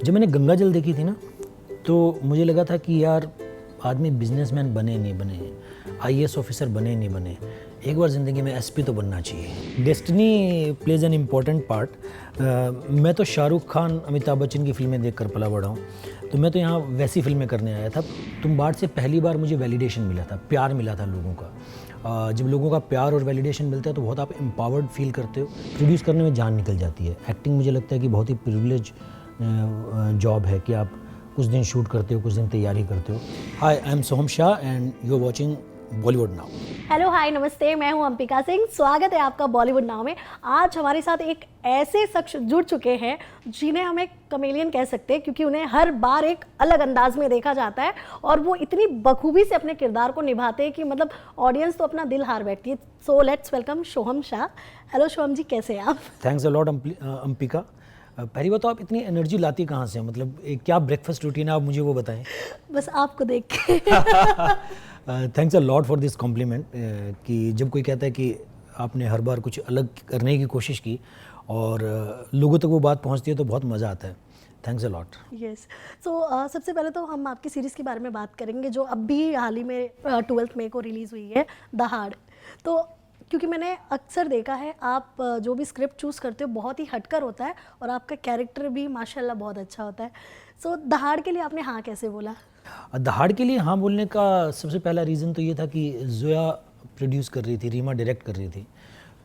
जब मैंने गंगा जल देखी थी ना, तो मुझे लगा था कि यार आदमी बिजनेसमैन बने नहीं बने, आईएएस ऑफिसर बने नहीं बने, एक बार ज़िंदगी में एसपी तो बनना चाहिए। Destiny pledge an important part. मैं तो शाहरुख खान, अमिताभ बच्चन की फिल्में देखकर पला बड़ा हूँ, तो मैं तो यहाँ वैसी फिल्में करने आया था। तुम बाढ़ से पहली बार मुझे वैलिडेशन मिला था, प्यार मिला था लोगों का। जब लोगों का प्यार और वैलिडेशन मिलता है तो बहुत आप एम्पावर्ड फील करते हो, प्रोड्यूस करने में जान निकल जाती है। एक्टिंग मुझे लगता है कि बहुत ही प्रिविलेज जॉब है कि आप कुछ दिन शूट करते हो, कुछ दिन तैयारी करते हो। Hi, I am Soham Shah and you are watching Bollywood now. Hello hi नमस्ते, मैं हूं अंपिका सिंह। स्वागत है आपका बॉलीवुड नाउ में। आज हमारे साथ एक ऐसे शख्स जुड़ चुके हैं जिन्हें हम एक कमेलियन कह सकते हैं, क्योंकि उन्हें हर बार एक अलग अंदाज में देखा जाता है और वो इतनी बखूबी से अपने किरदार को निभाते हैं कि मतलब ऑडियंस तो अपना दिल हार बैठती है। So let's welcome Soham Shah. Hello Soham ji, कैसे हैं आप? Thanks a lot Ampika. पहली बात तो आप इतनी एनर्जी लाती कहाँ से? मतलब क्या ब्रेकफास्ट रूटीन है, आप मुझे वो बताएं। बस आपको देख के। Thanks a lot for this complement. कि जब कोई कहता है कि आपने हर बार कुछ अलग करने की कोशिश की और लोगों तक वो बात पहुंचती है तो बहुत मज़ा आता है। Thanks a lot. यस। सो सबसे पहले तो हम आपकी सीरीज़ के बारे में बात करेंगे जो अब भी हाल ही में 12 मई को रिलीज़ हुई है, दहाड़। तो क्योंकि मैंने अक्सर देखा है आप जो भी स्क्रिप्ट चूज़ करते हो बहुत ही हटकर होता है और आपका कैरेक्टर भी माशाल्लाह बहुत अच्छा होता है। सो दहाड़ के लिए आपने हाँ कैसे बोला? दहाड़ के लिए हाँ बोलने का सबसे पहला रीज़न तो ये था कि जोया प्रोड्यूस कर रही थी, रीमा डायरेक्ट कर रही थी।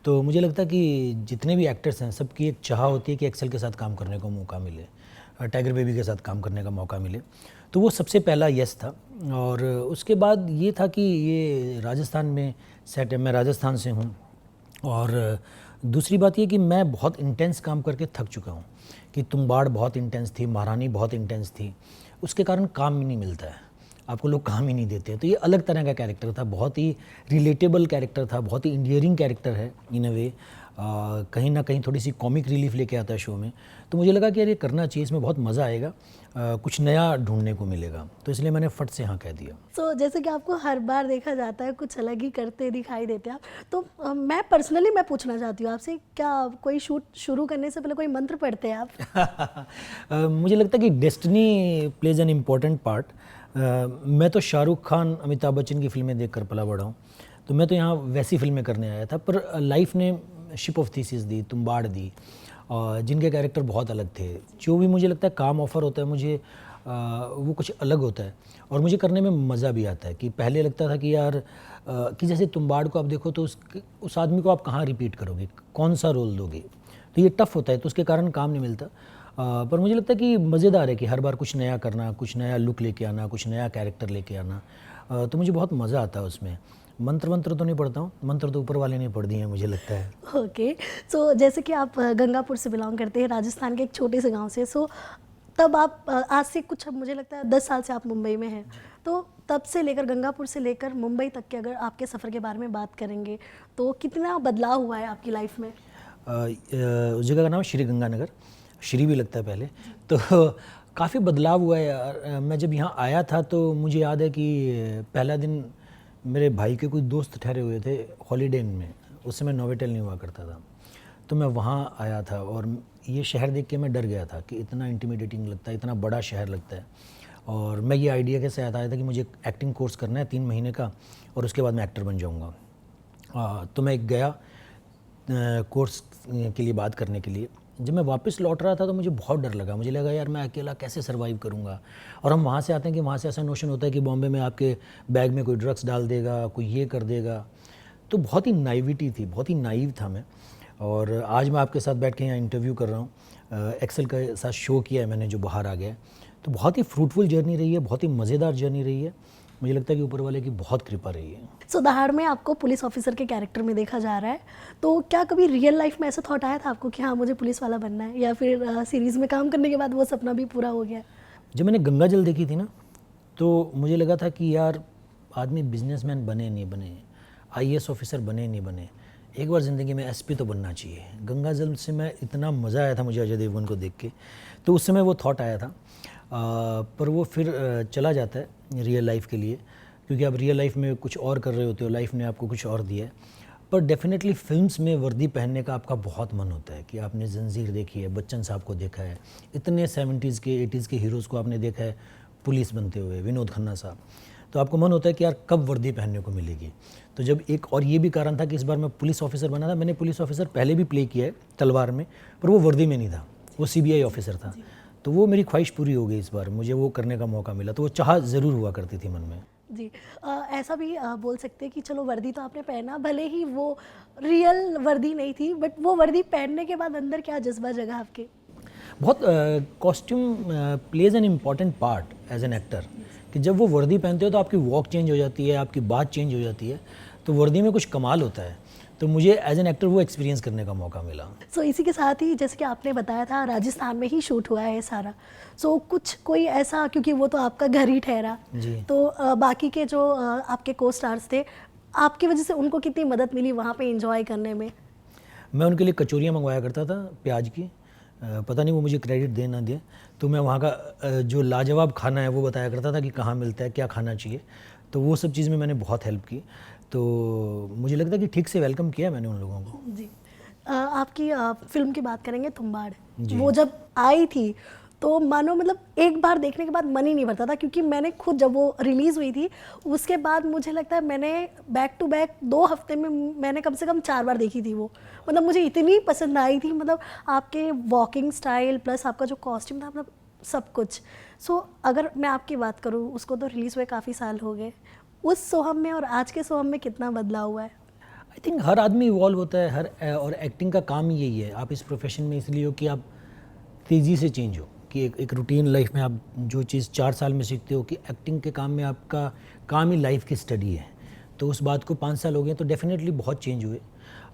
तो मुझे लगता है कि जितने भी एक्टर्स हैं सबकी एक चाह होती है कि एक्सेल के साथ काम करने को मौका मिले, टाइगर बेबी के साथ काम करने का मौका मिले। तो वो सबसे पहला यस था। और उसके बाद ये था कि ये राजस्थान में सेट है, मैं राजस्थान से हूँ। और दूसरी बात ये कि मैं बहुत इंटेंस काम करके थक चुका हूँ कि तुम्बाड़ बहुत इंटेंस थी, महारानी बहुत इंटेंस थी, उसके कारण काम ही नहीं मिलता है, आपको लोग काम ही नहीं देते। तो ये अलग तरह का कैरेक्टर था, बहुत ही रिलेटेबल कैरेक्टर था, बहुत ही इंडियरिंग कैरेक्टर है इन अ वे। कहीं ना कहीं थोड़ी सी कॉमिक रिलीफ लेके आता है शो में। तो मुझे लगा कि यार ये करना चाहिए, इसमें बहुत मज़ा आएगा, कुछ नया ढूंढने को मिलेगा, तो इसलिए मैंने फट से हाँ कह दिया। सो जैसे कि आपको हर बार देखा जाता है कुछ अलग ही करते दिखाई देते हैं आप, तो मैं पर्सनली मैं पूछना चाहती हूँ आपसे, क्या कोई शूट शुरू करने से पहले कोई मंत्र पढ़ते हैं आप? मुझे लगता है कि destiny pledge an important part. मैं तो शाहरुख खान, अमिताभ बच्चन की फिल्में देखकर पला बड़ा हूँ, तो मैं तो यहाँ वैसी फिल्में करने आया था। पर लाइफ ने शिप ऑफ थीसिस दी, तुम्बाड़ दी, और जिनके कैरेक्टर बहुत अलग थे। जो भी मुझे लगता है काम ऑफर होता है मुझे, वो कुछ अलग होता है और मुझे करने में मज़ा भी आता है। कि पहले लगता था कि यार कि जैसे तुम्बाड़ को आप देखो तो उस आदमी को आप कहाँ रिपीट करोगे, कौन सा रोल दोगे, तो ये टफ़ होता है, तो उसके कारण काम नहीं मिलता। पर मुझे लगता है कि मज़ेदार है कि हर बार कुछ नया करना, कुछ नया लुक लेके आना, कुछ नया कैरेक्टर लेके आना। तो मुझे बहुत मज़ा आता है उसमें। मंत्र तो नहीं पढ़ता हूँ, मंत्र तो ऊपर वाले ने पढ़ दिए हैं मुझे लगता है। ओके। सो जैसे कि आप गंगापुर से बिलोंग करते हैं, राजस्थान के एक छोटे से गांव से। सो तब आप आज से कुछ, मुझे लगता है 10 साल से आप मुंबई में हैं, तो तब से लेकर गंगापुर से लेकर मुंबई तक के अगर आपके सफ़र के बारे में बात करेंगे तो कितना बदलाव हुआ है आपकी लाइफ में? उस जगह का नाम श्री गंगानगर, श्री भी लगता है पहले, तो काफ़ी बदलाव हुआ है यार। मैं जब यहाँ आया था तो मुझे याद है कि पहला दिन मेरे भाई के कुछ दोस्त ठहरे हुए थे हॉलीडे इन में, उस समय नोवेटेल नहीं हुआ करता था, तो मैं वहाँ आया था और ये शहर देख के मैं डर गया था कि इतना इंटिमिडेटिंग लगता है, इतना बड़ा शहर लगता है। और मैं ये आइडिया के साथ आया था कि मुझे एक्टिंग कोर्स करना है 3 महीने का और उसके बाद मैं एक्टर बन जाऊँगा। तो मैं गया कोर्स के लिए बात करने के लिए। जब मैं वापस लौट रहा था तो मुझे बहुत डर लगा, मुझे लगा यार मैं अकेला कैसे सर्वाइव करूँगा। और हम वहाँ से आते हैं कि वहाँ से ऐसा नोशन होता है कि बॉम्बे में आपके बैग में कोई ड्रग्स डाल देगा, कोई ये कर देगा। तो बहुत ही नाइविटी थी, बहुत ही नाइव था मैं। और आज मैं आपके साथ बैठ के यहाँ इंटरव्यू कर रहा हूँ, एक्सेल के साथ शो किया है मैंने जो बाहर आ गया। तो बहुत ही फ्रूटफुल जर्नी रही है, बहुत ही मज़ेदार जर्नी रही है। मुझे लगता है कि ऊपर वाले की बहुत कृपा रही है। सो दहाड़ में आपको पुलिस ऑफिसर के कैरेक्टर में देखा जा रहा है, तो क्या कभी रियल लाइफ में ऐसा थॉट आया था आपको कि हाँ मुझे पुलिस वाला बनना है, या फिर सीरीज़ में काम करने के बाद वो सपना भी पूरा हो गया? जब मैंने गंगा जल देखी थी ना, तो मुझे लगा था कि यार आदमी बिजनेसमैन बने नहीं बने, आईएएस ऑफिसर बने नहीं बने, एक बार ज़िंदगी में एसपी तो बनना चाहिए। गंगा जल से मैं इतना मज़ा आया था मुझे अजय देवगन को देख के, तो उस समय वो थॉट आया था। पर वो फिर चला जाता है रियल लाइफ के लिए, क्योंकि आप रियल लाइफ में कुछ और कर रहे होते हो, लाइफ ने आपको कुछ और दिया है। पर डेफिनेटली फिल्म्स में वर्दी पहनने का आपका बहुत मन होता है कि आपने जंजीर देखी है, बच्चन साहब को देखा है, इतने 70s के 80s के हीरोज़ को आपने देखा है पुलिस बनते हुए, विनोद खन्ना साहब, तो आपको मन होता है कि यार कब वर्दी पहनने को मिलेगी। तो जब एक और ये भी कारण था कि इस बार मैं पुलिस ऑफिसर बना था। मैंने पुलिस ऑफिसर पहले भी प्ले किया है तलवार में, पर वो वर्दी में नहीं था, वो CBI ऑफिसर था। तो वो मेरी ख्वाहिश पूरी हो गई इस बार, मुझे वो करने का मौका मिला, तो वो चाह ज़रूर हुआ करती थी मन में। जी। ऐसा भी बोल सकते हैं कि चलो वर्दी तो आपने पहना, भले ही वो रियल वर्दी नहीं थी, बट वो वर्दी पहनने के बाद अंदर क्या जज्बा जगा आपके? बहुत costume plays an important part as an actor, कि जब वो वर्दी पहनते हो तो आपकी वॉक चेंज हो जाती है, आपकी बात चेंज हो जाती है, तो वर्दी में कुछ कमाल होता है। तो मुझे एज एन एक्टर वो एक्सपीरियंस करने का मौका मिला। सो इसी के साथ ही जैसे कि आपने बताया था राजस्थान में ही शूट हुआ है सारा, सो कुछ कोई ऐसा, क्योंकि वो तो आपका घर ही ठहरा, जी। तो बाकी के जो आपके को स्टार्स थे, आपकी वजह से उनको कितनी मदद मिली वहाँ पे एंजॉय करने में? मैं उनके लिए कचौरियाँ मंगवाया करता था प्याज की, पता नहीं वो मुझे क्रेडिट दे ना दे, तो मैं वहाँ का जो लाजवाब खाना है वो बताया करता था कि कहाँ मिलता है, क्या खाना चाहिए, तो वो सब चीज़ में मैंने बहुत हेल्प की। तो मुझे लगता है कि ठीक से वेलकम किया मैंने उन लोगों को। जी। आपकी फिल्म की बात करेंगे तुम्बाड़, जी। वो जब आई थी तो मानो मतलब एक बार देखने के बाद मन ही नहीं भरता था, क्योंकि मैंने खुद जब वो रिलीज़ हुई थी उसके बाद मुझे लगता है मैंने बैक टू बैक 2 हफ्ते में मैंने कम से कम 4 बार देखी थी वो। मतलब मुझे इतनी पसंद आई थी, मतलब आपके वॉकिंग स्टाइल प्लस आपका जो कॉस्ट्यूम था, मतलब सब कुछ। सो अगर मैं आपकी बात करूँ, उसको तो रिलीज़ हुए काफ़ी साल हो गए, उस सोहम में और आज के सोहम में कितना बदलाव हुआ है? आई थिंक हर आदमी इवॉल्व होता है, और एक्टिंग का काम ही यही है। आप इस प्रोफेशन में इसलिए हो कि आप तेज़ी से चेंज हो, कि एक रूटीन लाइफ में आप जो चीज़ 4 साल में सीखते हो, कि एक्टिंग के काम में आपका काम ही लाइफ की स्टडी है, तो उस बात को 5 साल हो गए तो डेफिनेटली बहुत चेंज हुए।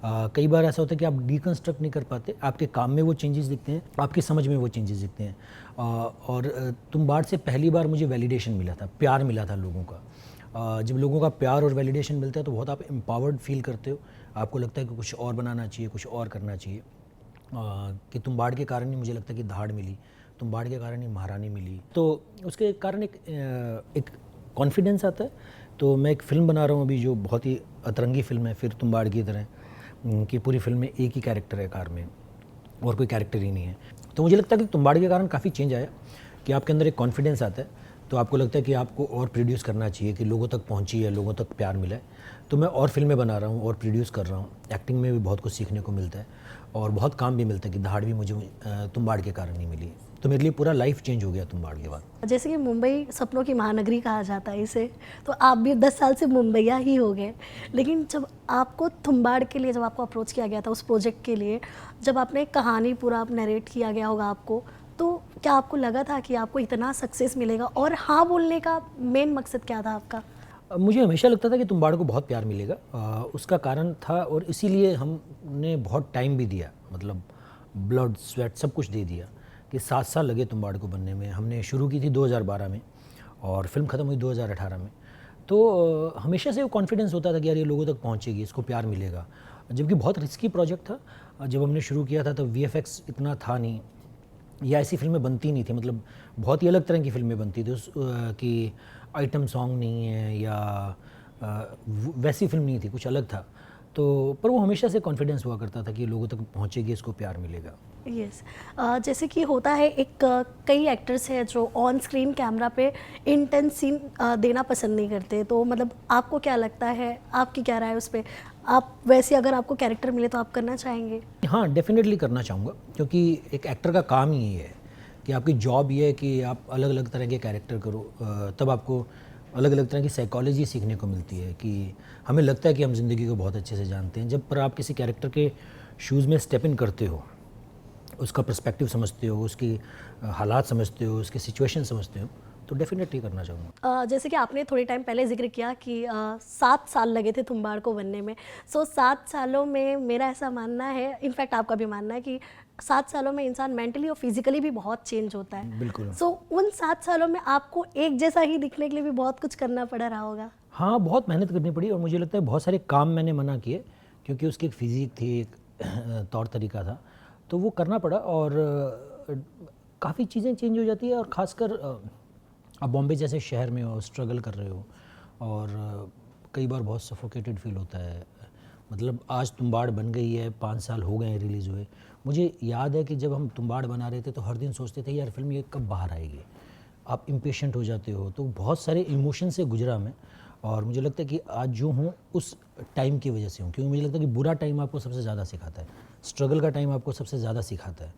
कई बार ऐसा होता है कि आप डिकंस्ट्रक्ट नहीं कर पाते, आपके काम में वो चेंजेस दिखते हैं, आपकी समझ में वो चेंजेस दिखते हैं। और तुम्बाड़ से पहली बार मुझे वैलिडेशन मिला था, प्यार मिला था लोगों का। जब लोगों का प्यार और वैलिडेशन मिलता है तो बहुत आप एम्पावर्ड फील करते हो, आपको लगता है कि कुछ और बनाना चाहिए, कुछ और करना चाहिए। कि तुम्बाड़ के कारण ही मुझे लगता है कि धाड़ मिली, तुम्बाड़ के कारण ही महारानी मिली, तो उसके कारण एक कॉन्फिडेंस आता है। तो मैं एक फ़िल्म बना रहा हूँ अभी जो बहुत ही अतरंगी फ़िल्म है, फिर तुम्बाड़ की तरह, कि पूरी फिल्म में एक ही कैरेक्टर है कार में और कोई कैरेक्टर ही नहीं है। तो मुझे लगता है कि तुम्बाड़ के कारण काफ़ी चेंज आया, कि आपके अंदर एक कॉन्फिडेंस आता है, तो आपको लगता है कि आपको और प्रोड्यूस करना चाहिए, कि लोगों तक पहुंची है, लोगों तक प्यार मिला है। तो मैं और फिल्में बना रहा हूँ और प्रोड्यूस कर रहा हूँ। एक्टिंग में भी बहुत कुछ सीखने को मिलता है और बहुत काम भी मिलता है, कि धाड़ भी मुझे तुम्बाड़ के कारण ही मिली। तो मेरे लिए पूरा लाइफ चेंज हो गया तुम्बाड़ के बाद। जैसे कि मुंबई सपनों की महानगरी कहा जाता है इसे, तो आप भी 10 साल से मुंबईया ही हो गए, लेकिन जब आपको तुम्बाड़ के लिए जब आपको अप्रोच किया गया था उस प्रोजेक्ट के लिए, जब आपने कहानी पूरा नरेट किया गया होगा आपको, तो क्या आपको लगा था कि आपको इतना सक्सेस मिलेगा, और हाँ बोलने का मेन मकसद क्या था आपका? मुझे हमेशा लगता था कि तुम्बाड़ को बहुत प्यार मिलेगा, उसका कारण था, और इसीलिए हमने बहुत टाइम भी दिया, मतलब ब्लड स्वेट सब कुछ दे दिया, कि 7 साल लगे तुम्बाड़ को बनने में। हमने शुरू की थी 2012 में और फिल्म ख़त्म हुई 2018 में। तो हमेशा से वो कॉन्फिडेंस होता था कि यार ये लोगों तक पहुंचेगी, इसको प्यार मिलेगा, जबकि बहुत रिस्की प्रोजेक्ट था। जब हमने शुरू किया था तो VFX इतना था नहीं, या ऐसी फिल्में बनती नहीं थी, मतलब बहुत ही अलग तरह की फिल्में बनती थी कि आइटम सॉन्ग नहीं है या वैसी फिल्म नहीं थी, कुछ अलग था। तो पर वो हमेशा से कॉन्फिडेंस हुआ करता था कि लोगों तक पहुंचेगी, इसको प्यार मिलेगा। यस। जैसे कि होता है एक कई एक्टर्स हैं जो ऑन स्क्रीन कैमरा पे इंटेंस सीन देना पसंद नहीं करते, तो मतलब आपको क्या लगता है, आपकी क्या राय है उस पर? आप वैसे अगर आपको कैरेक्टर मिले तो आप करना चाहेंगे? हाँ, डेफिनेटली करना चाहूँगा, क्योंकि एक एक्टर का काम ही ये है कि आपकी जॉब ये है कि आप अलग अलग तरह के कैरेक्टर करो, तब आपको अलग अलग तरह की साइकोलॉजी सीखने को मिलती है, कि हमें लगता है कि हम ज़िंदगी को बहुत अच्छे से जानते हैं। जब पर आप किसी कैरेक्टर के शूज़ में स्टेप इन करते हो, उसका पर्सपेक्टिव समझते हो, उसकी हालात समझते हो, उसकी सिचुएशन समझते हो, तो डेफिनेटली करना चाहूँगा। जैसे कि आपने थोड़े टाइम पहले जिक्र किया कि 7 साल लगे थे तुम्बाड़ को बनने में। सो 7 सालों में मेरा ऐसा मानना है, इनफैक्ट आपका भी मानना है, कि 7 सालों में इंसान मेंटली और फिजिकली भी बहुत चेंज होता है। बिल्कुल। सो उन 7 सालों में आपको एक जैसा ही दिखने के लिए भी बहुत कुछ करना पड़ रहा होगा। हाँ, बहुत मेहनत करनी पड़ी, और मुझे लगता है बहुत सारे काम मैंने मना किए, क्योंकि उसकी एक फिज़ीक थी, एक तौर तरीका था, तो वो करना पड़ा। और काफ़ी चीज़ें चेंज हो जाती है, और ख़ासकर आप बॉम्बे जैसे शहर में हो, स्ट्रगल कर रहे हो, और कई बार बहुत सफोकेटेड फील होता है, मतलब आज तुम्बाड़ बन गई है, 5 साल हो गए हैं रिलीज़ हुए। मुझे याद है कि जब हम तुम्बाड़ बना रहे थे तो हर दिन सोचते थे यार फिल्म ये कब बाहर आएगी। आप इम्पेशेंट हो जाते हो, तो बहुत सारे इमोशन से गुजरा मैं। और मुझे लगता है कि आज जो हूँ उस टाइम की वजह से हूँ, क्योंकि मुझे लगता है कि बुरा टाइम आपको सबसे ज़्यादा सिखाता है, स्ट्रगल का टाइम आपको सबसे ज़्यादा सिखाता है।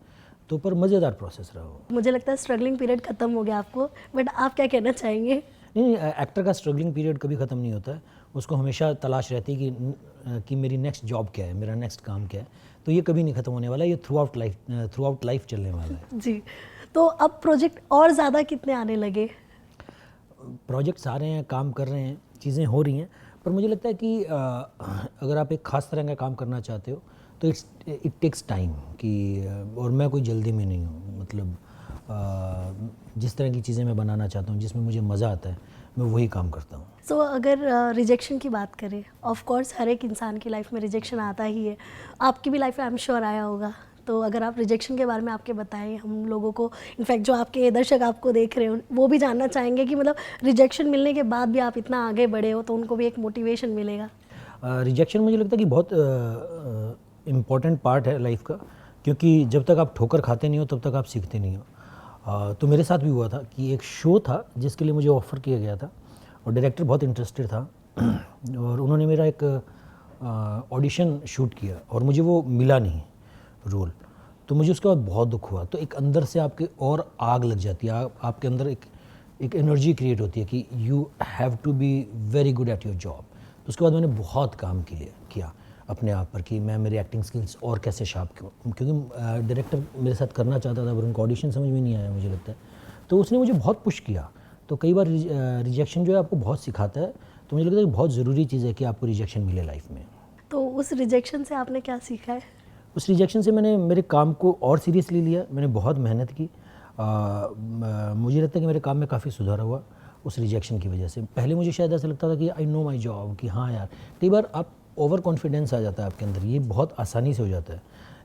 तो पर मज़ेदार प्रोसेस रहा वो। मुझे लगता है स्ट्रगलिंग पीरियड खत्म हो गया आपको, बट आप क्या कहना चाहेंगे? नहीं, एक्टर का स्ट्रगलिंग पीरियड कभी ख़त्म नहीं होता है। उसको हमेशा तलाश रहती है कि मेरी नेक्स्ट जॉब क्या है, मेरा नेक्स्ट काम क्या है। तो ये कभी नहीं ख़त्म होने वाला, ये थ्रू आउट लाइफ चलने वाला है। जी, तो अब प्रोजेक्ट और ज़्यादा कितने आने लगे? प्रोजेक्ट्स आ रहे हैं, काम कर रहे हैं, चीज़ें हो रही हैं। पर मुझे लगता है कि अगर आप एक ख़ास तरह का काम करना चाहते हो तो इट टेक्स टाइम कि और मैं कोई जल्दी में नहीं हूँ। मतलब जिस तरह की चीज़ें मैं बनाना चाहता हूँ, जिसमें मुझे मज़ा आता है, मैं वही काम करता हूँ। सो अगर रिजेक्शन की बात करें, ऑफ कोर्स हर एक इंसान की लाइफ में रिजेक्शन आता ही है, आपकी भी लाइफ में आई एम श्योर आया होगा। तो अगर आप रिजेक्शन के बारे में आपके बताएं हम लोगों को, इनफैक्ट जो आपके दर्शक आपको देख रहे हो वो भी जानना चाहेंगे कि मतलब रिजेक्शन मिलने के बाद भी आप इतना आगे बढ़े हो, तो उनको भी एक मोटिवेशन मिलेगा। रिजेक्शन मुझे लगता है कि बहुत इम्पॉर्टेंट पार्ट है लाइफ का, क्योंकि जब तक आप ठोकर खाते नहीं हो तब तक आप सीखते नहीं हो। तो मेरे साथ भी हुआ था कि एक शो था जिसके लिए मुझे ऑफ़र किया गया था और डायरेक्टर बहुत इंटरेस्टेड था और उन्होंने मेरा एक ऑडिशन शूट किया और मुझे वो मिला नहीं रोल। तो मुझे उसके बाद बहुत दुख हुआ। तो एक अंदर से आपके और आग लग जाती है, आपके अंदर एक एनर्जी क्रिएट होती है कि you have to be very good at your job. तो उसके बाद मैंने बहुत काम किया अपने आप पर कि मैं मेरी एक्टिंग स्किल्स और कैसे शार्प करूँ, क्योंकि डायरेक्टर मेरे साथ करना चाहता था पर उनको ऑडिशन समझ में नहीं आया मुझे लगता है। तो उसने मुझे बहुत पुश किया। तो कई बार रिजेक्शन जो है आपको बहुत सिखाता है। तो मुझे लगता है कि बहुत ज़रूरी चीज़ है कि आपको रिजेक्शन मिले लाइफ में। तो उस रिजेक्शन से आपने क्या सीखा है? उस रिजेक्शन से मैंने मेरे काम को और सीरियसली लिया, मैंने बहुत मेहनत की। मुझे लगता है कि मेरे काम में काफ़ी सुधार हुआ उस रिजेक्शन की वजह से। पहले मुझे शायद ऐसा लगता था कि आई नो माई जॉब, कि हाँ यार, कई बार आप ओवर कॉन्फिडेंस आ जाता है आपके अंदर। ये बहुत आसानी से हो जाता है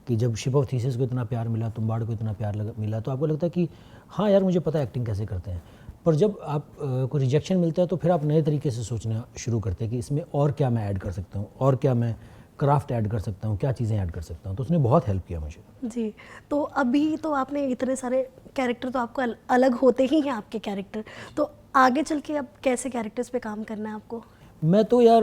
कि जब शिप ऑफ थीसिस को इतना प्यार मिला, तुम्बाड़ को इतना प्यार मिला, तो आपको लगता है कि हाँ यार मुझे पता है एक्टिंग कैसे करते हैं। पर जब आप को रिजेक्शन मिलता है तो फिर आप नए तरीके से सोचना शुरू करते हैं कि इसमें और क्या मैं ऐड कर सकता हूँ, और क्या मैं क्राफ्ट ऐड कर सकता हूँ, क्या चीज़ें ऐड कर सकता हूँ। तो उसने बहुत हेल्प किया मुझे। जी, तो अभी तो आपने इतने सारे कैरेक्टर, तो आपको अलग होते ही हैं आपके कैरेक्टर, तो आगे चल के अब कैसे कैरेक्टर्स पे काम करना है आपको? मैं तो यार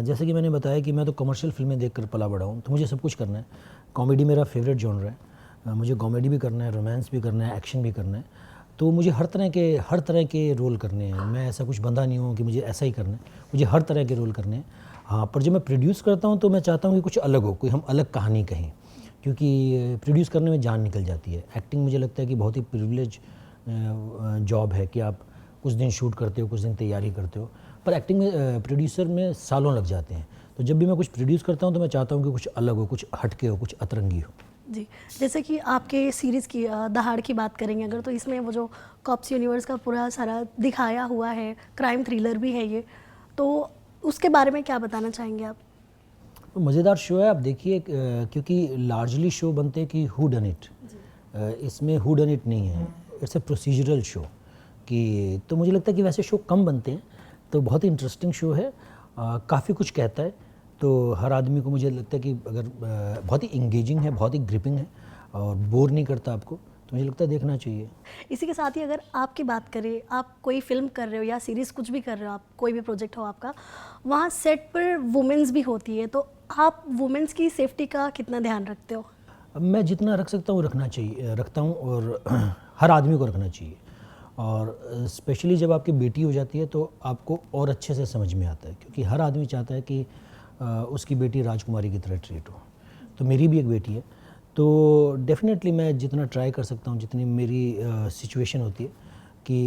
जैसे कि मैंने बताया कि मैं तो कमर्शियल फिल्में देखकर पला बड़ा हूँ, तो मुझे सब कुछ करना है। कॉमेडी मेरा फेवरेट जॉनर है। मुझे कॉमेडी भी करना है, रोमांस भी करना है, एक्शन भी करना है। तो मुझे हर तरह के रोल करने हैं। मैं ऐसा कुछ बंधा नहीं हूँ कि मुझे ऐसा ही करना है, मुझे हर तरह के रोल करने हैं। हाँ, पर जब मैं प्रोड्यूस करता हूँ तो मैं चाहता हूँ कि कुछ अलग हो, कोई हम अलग कहानी कहें, क्योंकि प्रोड्यूस करने में जान निकल जाती है। एक्टिंग मुझे लगता है कि बहुत ही प्रिविलेज जॉब है कि आप कुछ दिन शूट करते हो, कुछ दिन तैयारी करते हो, पर एक्टिंग में प्रोड्यूसर में सालों लग जाते हैं। तो जब भी मैं कुछ प्रोड्यूस करता हूँ तो मैं चाहता हूँ कि कुछ अलग हो, कुछ हटके हो, कुछ अतरंगी हो। जी, जैसे कि आपके सीरीज़ की दहाड़ की बात करेंगे अगर, तो इसमें वो जो कॉप्स यूनिवर्स का पूरा सारा दिखाया हुआ है, क्राइम थ्रिलर भी है ये, तो उसके बारे में क्या बताना चाहेंगे आप? तो मज़ेदार शो है, आप देखिए। क्योंकि लार्जली शो बनते हैं कि हु डन इट, इसमें हु डन इट नहीं है, इट्स ए प्रोसीजरल शो। कि तो मुझे लगता है कि वैसे शो कम बनते हैं, तो बहुत ही इंटरेस्टिंग शो है। काफ़ी कुछ कहता है, तो हर आदमी को मुझे लगता है कि अगर बहुत ही इंगेजिंग है, बहुत ही ग्रिपिंग है और बोर नहीं करता आपको, तो मुझे लगता है देखना चाहिए। इसी के साथ ही अगर आपकी बात करें, आप कोई फिल्म कर रहे हो या सीरीज़ कुछ भी कर रहे हो, आप कोई भी प्रोजेक्ट हो आपका, वहाँ सेट पर वुमेन्स भी होती है, तो आप वुमेन्स की सेफ्टी का कितना ध्यान रखते हो? अब मैं जितना रख सकता हूँ रखता हूँ, और हर आदमी को रखना चाहिए। और स्पेशली जब आपकी बेटी हो जाती है तो आपको और अच्छे से समझ में आता है, क्योंकि हर आदमी चाहता है कि उसकी बेटी राजकुमारी की तरह ट्रीट हो। तो मेरी भी एक बेटी है, तो डेफिनेटली मैं जितना ट्राई कर सकता हूँ, जितनी मेरी सिचुएशन होती है कि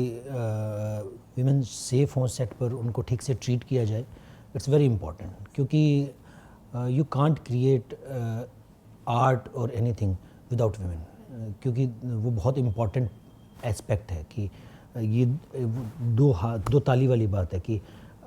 वीमेन सेफ़ हों सेट पर, उनको ठीक से ट्रीट किया जाए, इट्स वेरी इंपॉर्टेंट। क्योंकि यू कांट क्रिएट आर्ट और एनीथिंग विदाउट वीमेन, क्योंकि वो बहुत इम्पॉर्टेंट एस्पेक्ट है कि ये दो ताली वाली बात है कि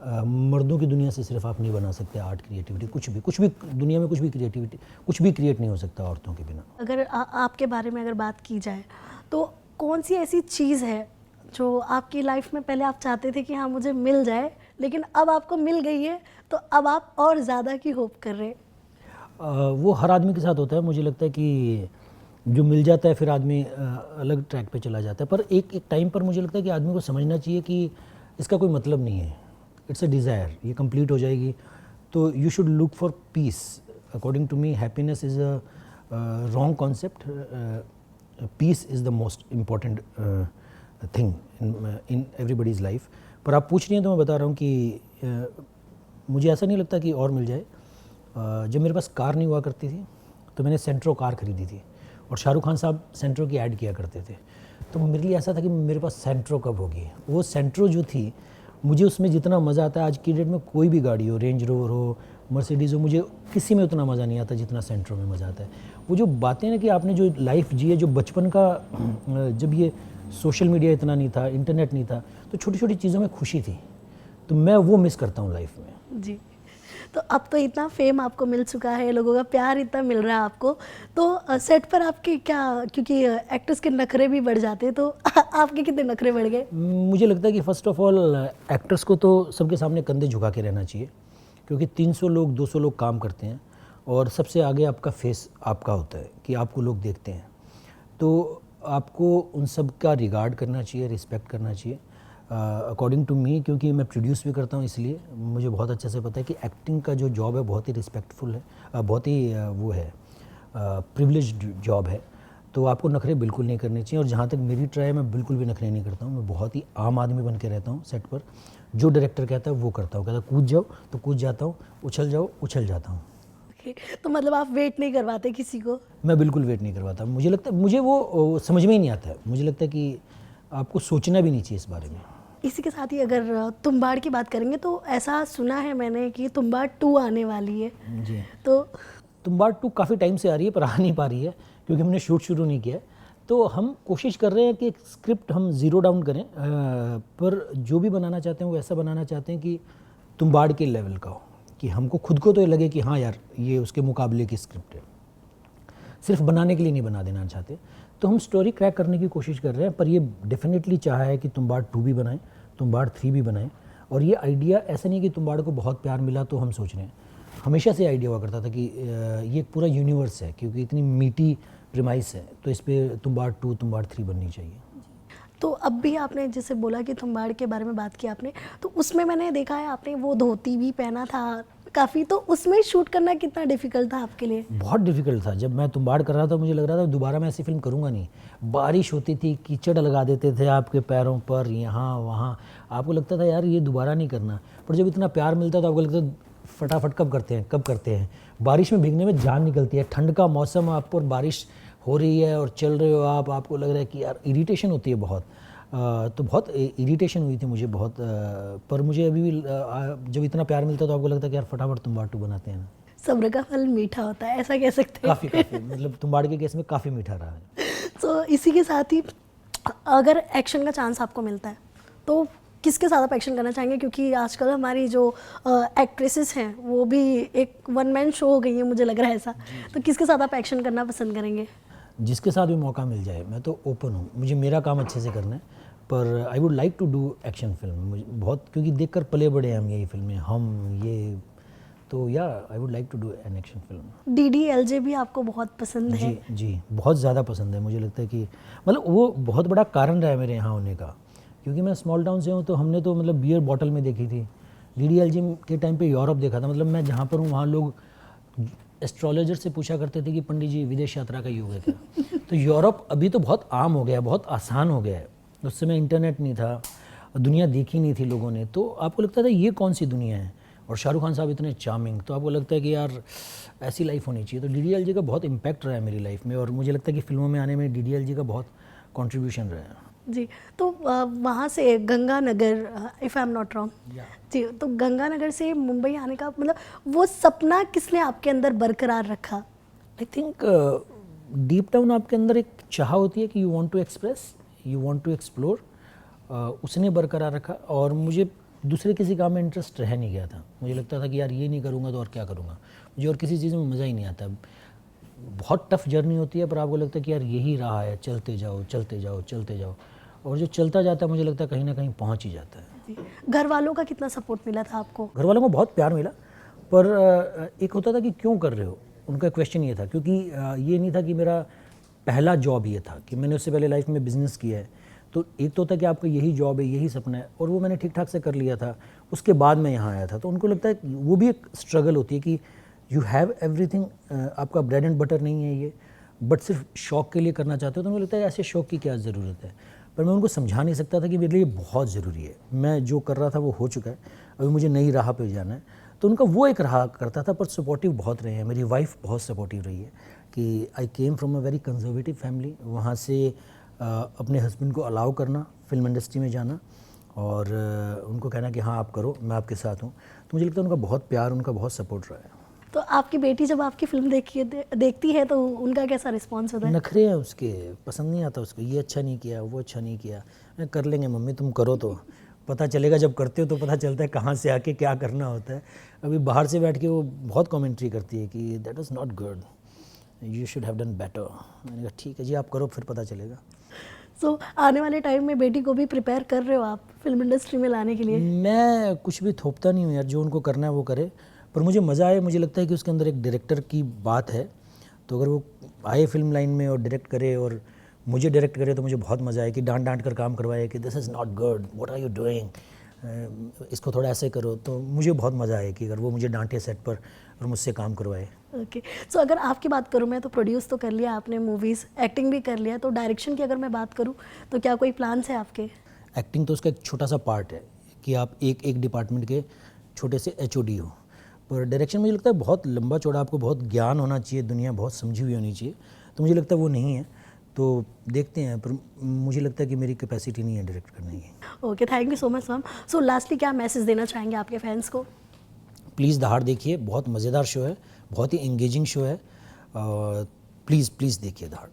मर्दों की दुनिया से सिर्फ आप नहीं बना सकते आर्ट, क्रिएटिविटी, कुछ भी दुनिया में कुछ भी क्रिएटिविटी, कुछ भी क्रिएट नहीं हो सकता औरतों के बिना। अगर आपके बारे में अगर बात की जाए, तो कौन सी ऐसी चीज़ है जो आपकी लाइफ में पहले आप चाहते थे कि हाँ मुझे मिल जाए, लेकिन अब आपको मिल गई है तो अब आप और ज़्यादा की होप कर रहे हैं। वो हर आदमी के साथ होता है। मुझे लगता है कि जो मिल जाता है फिर आदमी अलग ट्रैक पे चला जाता है, पर एक टाइम पर मुझे लगता है कि आदमी को समझना चाहिए कि इसका कोई मतलब नहीं है, इट्स अ डिज़ायर, ये कंप्लीट हो जाएगी तो you should look for peace. According to me happiness is a wrong concept, peace is the most important thing in everybody's life. पर आप पूछ रही हैं तो मैं बता रहा हूँ कि मुझे ऐसा नहीं लगता कि और मिल जाए। जब मेरे पास कार नहीं हुआ करती थी तो मैंने सेंट्रो कार खरीदी थी और शाहरुख खान साहब सेंट्रो की ऐड किया करते थे, तो मेरे लिए ऐसा था कि मेरे पास सेंट्रो कब होगी। वो सेंट्रो जो थी, मुझे उसमें जितना मज़ा आता है आज की डेट में कोई भी गाड़ी हो, रेंज रोवर हो, मर्सिडीज़ हो, मुझे किसी में उतना मज़ा नहीं आता जितना सेंट्रो में मज़ा आता है। वो जो बातें ना कि आपने जो लाइफ जी है, जो बचपन का, जब ये सोशल मीडिया इतना नहीं था, इंटरनेट नहीं था, तो छोटी छोटी चीज़ों में खुशी थी, तो मैं वो मिस करता हूँ लाइफ में। जी, तो अब तो इतना फेम आपको मिल चुका है, लोगों का प्यार इतना मिल रहा है आपको, तो सेट पर आपके क्या, क्योंकि एक्टर्स के नखरे भी बढ़ जाते हैं, तो आपके कितने नखरे बढ़ गए? मुझे लगता है कि फ़र्स्ट ऑफ ऑल एक्टर्स को तो सबके सामने कंधे झुका के रहना चाहिए, क्योंकि 300 लोग 200 लोग काम करते हैं और सबसे आगे आपका फेस आपका होता है कि आपको लोग देखते हैं, तो आपको उन सब का रिगार्ड करना चाहिए, रिस्पेक्ट करना चाहिए अकॉर्डिंग टू मी, क्योंकि मैं प्रोड्यूस भी करता हूँ, इसलिए मुझे बहुत अच्छे से पता है कि एक्टिंग का जो जॉब है बहुत ही रिस्पेक्टफुल है, बहुत ही वो है प्रिविलेज्ड जॉब है, तो आपको नखरे बिल्कुल नहीं करने चाहिए। और जहाँ तक मेरी ट्राई, मैं बिल्कुल भी नखरे नहीं करता हूँ, मैं बहुत ही आम आदमी बन के रहता हूँ सेट पर। जो डायरेक्टर कहता है वो करता हूँ, कहता है कूद जाओ तो कूद जाता हूँ, उछल जाओ उछल जाता हूँ। तो मतलब आप वेट नहीं करवाते किसी को? मैं बिल्कुल वेट नहीं करवाता। मुझे लगता है, मुझे वो समझ में ही नहीं आता है। मुझे लगता है कि आपको सोचना भी नहीं चाहिए इस बारे में। इसी के साथ ही अगर तुम्बाड़ की बात करेंगे तो ऐसा सुना है मैंने कि तुम्बाड़ 2 आने वाली है। जी, तो तुम्बाड़ 2 काफ़ी टाइम से आ रही है पर आ नहीं पा रही है क्योंकि हमने शूट शुरू नहीं किया है। तो हम कोशिश कर रहे हैं कि एक स्क्रिप्ट हम ज़ीरो डाउन करें, पर जो भी बनाना चाहते हैं वो ऐसा बनाना चाहते हैं कि तुम्बाड़ के लेवल का हो, कि हमको खुद को तो ये लगे कि हाँ यार ये उसके मुकाबले की स्क्रिप्ट है। सिर्फ बनाने के लिए नहीं बना देना चाहते, तो हम स्टोरी क्रैक करने की कोशिश कर रहे हैं। पर ये डेफिनेटली चाहा है कि तुम्बाड़ 2 भी बनाएं, तुम्बाड़ 3 भी बनाएं। और ये आइडिया ऐसा नहीं कि तुम्बाड़ को बहुत प्यार मिला तो हम सोच रहे हैं, हमेशा से आइडिया हुआ करता था कि ये एक पूरा यूनिवर्स है, क्योंकि इतनी मीठी प्रीमाइस है, तो इस पर तुम्बाड़ 2 तुम्बाड़ 3 बननी चाहिए। तो अब भी आपने जैसे बोला कि तुम्बाड़ के बारे में बात की आपने, तो उसमें मैंने देखा है आपने वो धोती भी पहना था काफ़ी, तो उसमें शूट करना कितना डिफिकल्ट था आपके लिए? बहुत डिफिकल्ट था। जब मैं तुम्बाड़ कर रहा था मुझे लग रहा था दोबारा मैं ऐसी फिल्म करूँगा नहीं। बारिश होती थी, कीचड़ लगा देते थे आपके पैरों पर, यहाँ वहाँ, आपको लगता था यार ये दोबारा नहीं करना। पर जब इतना प्यार मिलता तो आपको लगता था फटाफट कब करते हैं, कब करते हैं। बारिश में भीगने में जान निकलती है, ठंड का मौसम आप पर, बारिश हो रही है और चल रहे हो आप, आपको लग रहा है कि यार इरिटेशन होती है बहुत। तो बहुत इरिटेशन हुई थी मुझे बहुत, पर मुझे अभी भी जब इतना प्यार मिलता तो आपको लगता है कि यार फटाफट तुम्बाड़ 2 बनाते हैं ना। सब्र का फल मीठा होता है, ऐसा कह सकते हैं। काफ़ी मतलब तुम्बाड़ के केस में काफ़ी मीठा रहा है। तो इसी के साथ ही अगर एक्शन का चांस आपको मिलता है तो किसके साथ आप एक्शन करना चाहेंगे? क्योंकि आजकल हमारी जो एक्ट्रेसेस हैं वो भी एक वन मैन शो हो गई है, मुझे लग रहा है ऐसा। तो किसके साथ आप एक्शन करना पसंद करेंगे? जिसके साथ भी मौका मिल जाए, मैं तो ओपन हूँ। मुझे मेरा काम अच्छे से करना है, पर I would like to do action film. मुझे बहुत, क्योंकि देखकर पले बड़े हम यही फिल्में, हम ये, तो या I would like to do an action film. DDLJ भी आपको बहुत पसंद है? जी जी, बहुत ज़्यादा पसंद है। मुझे लगता है कि मतलब वो बहुत बड़ा कारण रहा है मेरे यहाँ होने का, क्योंकि मैं स्मॉल टाउन से हूँ, तो हमने तो मतलब बियर बॉटल में देखी थी। DDLJ के टाइम पे यूरोप देखा था। मतलब मैं जहाँ पर हूँ वहाँ लोग एस्ट्रोलॉजर से पूछा करते थे कि पंडित जी विदेश यात्रा का योग है क्या। तो यूरोप अभी तो बहुत आम हो गया है, बहुत आसान हो गया है। उस समय इंटरनेट नहीं था, दुनिया देखी नहीं थी लोगों ने, तो आपको लगता था ये कौन सी दुनिया है। और शाहरुख खान साहब इतने चार्मिंग, तो आपको लगता है कि यार ऐसी लाइफ होनी चाहिए। तो DDLJ का बहुत इम्पैक्ट रहा है मेरी लाइफ में, और मुझे लगता है कि फिल्मों में आने में DDLJ का बहुत कंट्रीब्यूशन रहा है। जी, तो वहाँ से Ganganagar, if I am not wrong, जी, तो गंगानगर से मुंबई आने का मतलब वो सपना किसने आपके अंदर बरकरार रखा? आई थिंक डीप डाउन आपके अंदर एक चाह होती है कि you want to express, you want to explore, उसने बरकरार रखा। और मुझे दूसरे किसी काम में इंटरेस्ट रह नहीं गया था। मुझे लगता था कि यार ये नहीं करूँगा तो और क्या करूँगा, मुझे और किसी चीज़ में मज़ा ही नहीं आता। बहुत टफ जर्नी होती है, पर आपको लगता है कि यार यही रहा है, चलते जाओ चलते जाओ चलते जाओ। और जो चलता जाता है मुझे लगता है कहीं ना कहीं पहुंच ही जाता है। घर वालों का कितना सपोर्ट मिला था आपको? घर वालों को बहुत प्यार मिला, पर एक होता था कि क्यों कर रहे हो, उनका क्वेश्चन ये था, क्योंकि ये नहीं था कि मेरा पहला जॉब ये था कि मैंने उससे पहले लाइफ में बिज़नेस किया है। तो एक तो होता है कि आपका यही जॉब है, यही सपना है, और वो मैंने ठीक ठाक से कर लिया था। उसके बाद मैं यहाँ आया था, तो उनको लगता है कि वो भी एक स्ट्रगल होती है कि यू हैव एवरीथिंग, आपका ब्रेड एंड बटर नहीं है ये, बट सिर्फ शौक के लिए करना चाहते हो। तो उनको लगता है ऐसे शौक की क्या ज़रूरत है। पर मैं उनको समझा नहीं सकता था कि मेरे लिए बहुत ज़रूरी है। मैं जो कर रहा था वो हो चुका है, अभी मुझे नई राह पे जाना है। तो उनका वो एक रहा करता था, पर सपोर्टिव बहुत रहे हैं। मेरी वाइफ बहुत सपोर्टिव रही है कि I came from a very conservative family. वहाँ से अपने हस्बैंड को अलाउ करना फिल्म इंडस्ट्री में जाना, और उनको कहना कि हाँ आप करो, मैं आपके साथ हूँ। तो मुझे लगता है उनका बहुत प्यार, उनका बहुत सपोर्ट रहा है। तो आपकी बेटी जब आपकी फिल्म देखती है तो उनका कैसा रिस्पॉन्स होता है? नखरे हैं उसके, पसंद नहीं आता उसको, ये अच्छा नहीं किया, वो अच्छा नहीं किया। मैं कर लेंगे मम्मी, तुम करो, तो पता चलेगा, जब करते हो तो पता चलता है कहाँ से आके क्या करना होता है। अभी बाहर से बैठ के वो बहुत कमेंट्री करती है कि that was not good, you should have done better. मैंने कहा ठीक है जी, आप करो, फिर पता चलेगा। सो आने वाले टाइम में बेटी को भी प्रिपेयर कर रहे हो आप फिल्म इंडस्ट्री में लाने के लिए? मैं कुछ भी थोपता नहीं हूँ यार, जो उनको करना है वो करे, पर मुझे मज़ा आए। मुझे लगता है कि उसके अंदर एक डायरेक्टर की बात है, तो अगर वो आए फिल्म लाइन में और डायरेक्ट करे और मुझे डायरेक्ट करे तो मुझे बहुत मज़ा आए कि डांट कर काम करवाए कि this is not good, what are you doing, इसको थोड़ा ऐसे करो। तो मुझे बहुत मज़ा आए कि अगर वो मुझे डांटे सेट पर और मुझसे काम करवाए। ओके, सो अगर आपकी बात करूँ मैं, तो प्रोड्यूस तो कर लिया आपने मूवीज़, एक्टिंग भी कर लिया, तो डायरेक्शन की अगर मैं बात करूँ तो क्या कोई प्लान्स है आपके? एक्टिंग तो उसका एक छोटा सा पार्ट है कि आप एक डिपार्टमेंट के छोटे से HOD हो, पर डायरेक्शन मुझे लगता है बहुत लंबा चौड़ा, आपको बहुत ज्ञान होना चाहिए, दुनिया बहुत समझी हुई होनी चाहिए। तो मुझे लगता है वो नहीं है, तो देखते हैं, पर मुझे लगता है कि मेरी कैपेसिटी नहीं है डायरेक्ट करने की। Okay, thank you so much ma'am. So lastly क्या मैसेज देना चाहेंगे आपके फैंस को? प्लीज़ दहाड़ देखिए, बहुत मज़ेदार शो है, बहुत ही एंगेजिंग शो है, प्लीज़ देखिए दहाड़।